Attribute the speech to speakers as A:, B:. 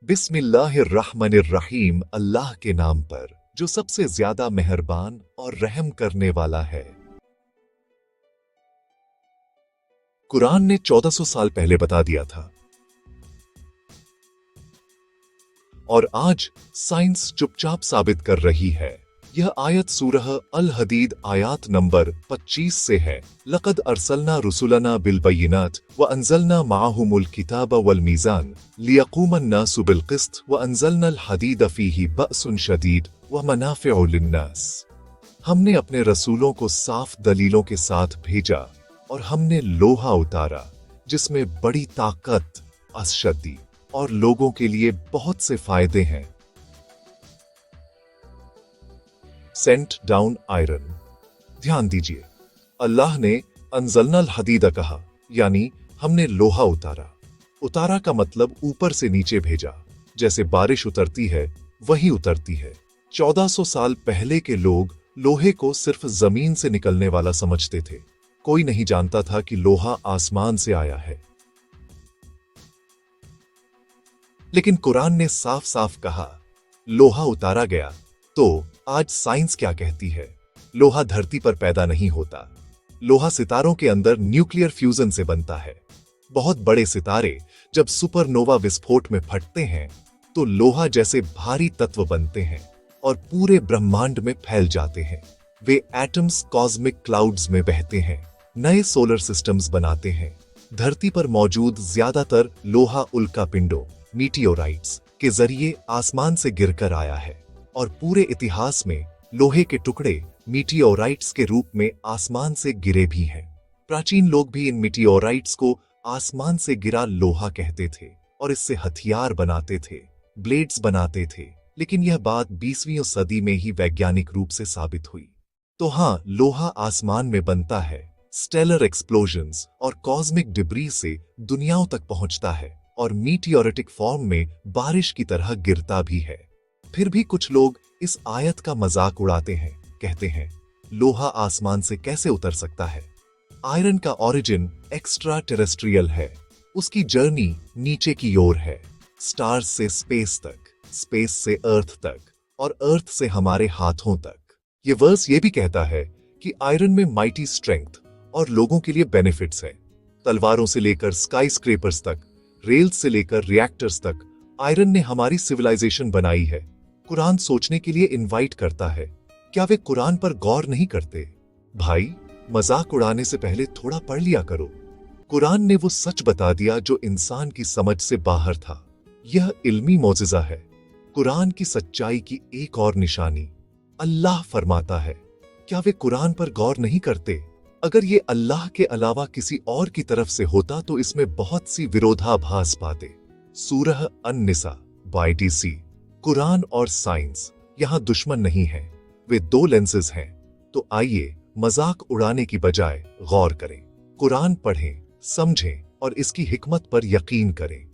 A: बिस्मिल्लाहिर्रहमानिर्रहीम, अल्लाह के नाम पर जो सबसे ज्यादा मेहरबान और रहम करने वाला है। कुरान ने 1400 साल पहले बता दिया था और आज साइंस चुपचाप साबित कर रही है। यह आयत सूरह अल हदीद आयत नंबर 25 से है। लक़द अरसलना रुसुलना बिलबय्यिनात व अंज़लना माअहुमुल किताब वल मीज़ान लियक़ूमन नासु बिल क़िस्त व अंज़लनल हदीद फ़ीही बअसुन शदीद व मनाफ़िउ लिन्नास। हमने अपने रसूलों को साफ दलीलों के साथ भेजा और हमने लोहा उतारा जिसमें बड़ी ताकत, अशद्दी और लोगों के लिए बहुत से फायदे हैं। Sent down iron. ध्यान दीजिए, अल्लाह ने अंज़लनल हदीद कहा, यानी हमने लोहा उतारा। उतारा का मतलब ऊपर से नीचे भेजा। जैसे बारिश उतरती है वही उतरती है। 1400 साल पहले के लोग लोहे को सिर्फ जमीन से निकलने वाला समझते थे। कोई नहीं जानता था कि लोहा आसमान से आया है। लेकिन कुरान ने साफ साफ कहा, लोहा उतारा गया। तो आज साइंस क्या कहती है? लोहा धरती पर पैदा नहीं होता। लोहा सितारों के अंदर न्यूक्लियर फ्यूजन से बनता है। बहुत बड़े सितारे जब सुपरनोवा विस्फोट में फटते हैं तो लोहा जैसे भारी तत्व बनते हैं और पूरे ब्रह्मांड में फैल जाते हैं। वे एटम्स कॉस्मिक क्लाउड्स में बहते हैं, नए सोलर सिस्टम्स बनाते हैं। धरती पर मौजूद ज्यादातर लोहा उल्का पिंडों, मीटियोराइट्स के जरिए आसमान से गिरकर आया है और पूरे इतिहास में लोहे के टुकड़े मीटियोराइट्स के रूप में आसमान से गिरे भी हैं। प्राचीन लोग भी इन मीटियोराइट्स को आसमान से गिरा लोहा कहते थे और इससे हथियार बनाते थे, ब्लेड्स बनाते थे। लेकिन यह बात 20वीं सदी में ही वैज्ञानिक रूप से साबित हुई। तो हां, लोहा आसमान में बनता है, स्टेलर एक्सप्लोजन्स और कॉस्मिक डिब्री से दुनियाओं तक पहुंचता है और मीटियोरेटिक फॉर्म में बारिश की तरह गिरता भी है। फिर भी कुछ लोग इस आयत का मजाक उड़ाते हैं, कहते हैं लोहा आसमान से कैसे उतर सकता है? आयरन का ओरिजिन एक्स्ट्रा टेरेस्ट्रियल है। उसकी जर्नी नीचे की ओर है, स्टार्स से स्पेस तक, स्पेस से अर्थ तक और अर्थ से हमारे हाथों तक। यह वर्स ये भी कहता है कि आयरन में माइटी स्ट्रेंथ और लोगों के लिए बेनिफिट्स हैं। तलवारों से लेकर स्काई स्क्रेपर्स तक, रेल्स से लेकर रिएक्टर्स तक आयरन ने हमारी सिविलाइजेशन बनाई है। कुरान सोचने के लिए इनवाइट करता है। क्या वे कुरान पर गौर नहीं करते? भाई, मजाक उड़ाने से पहले थोड़ा पढ़ लिया करो। कुरान ने वो सच बता दिया जो इंसान की समझ से बाहर था। यह इल्मी मौजिज़ा है। कुरान की सच्चाई की एक और निशानी। अल्लाह फरमाता है, क्या वे कुरान पर गौर नहीं करते? अगर ये अल्लाह के अलावा किसी और की तरफ से होता तो इसमें बहुत सी विरोधाभास पाते। सूरह अन-निसा 22। कुरान और साइंस यहां दुश्मन नहीं है, वे दो लेंसेज हैं। तो आइए मजाक उड़ाने की बजाय गौर करें, कुरान पढ़ें, समझें और इसकी हिकमत पर यकीन करें।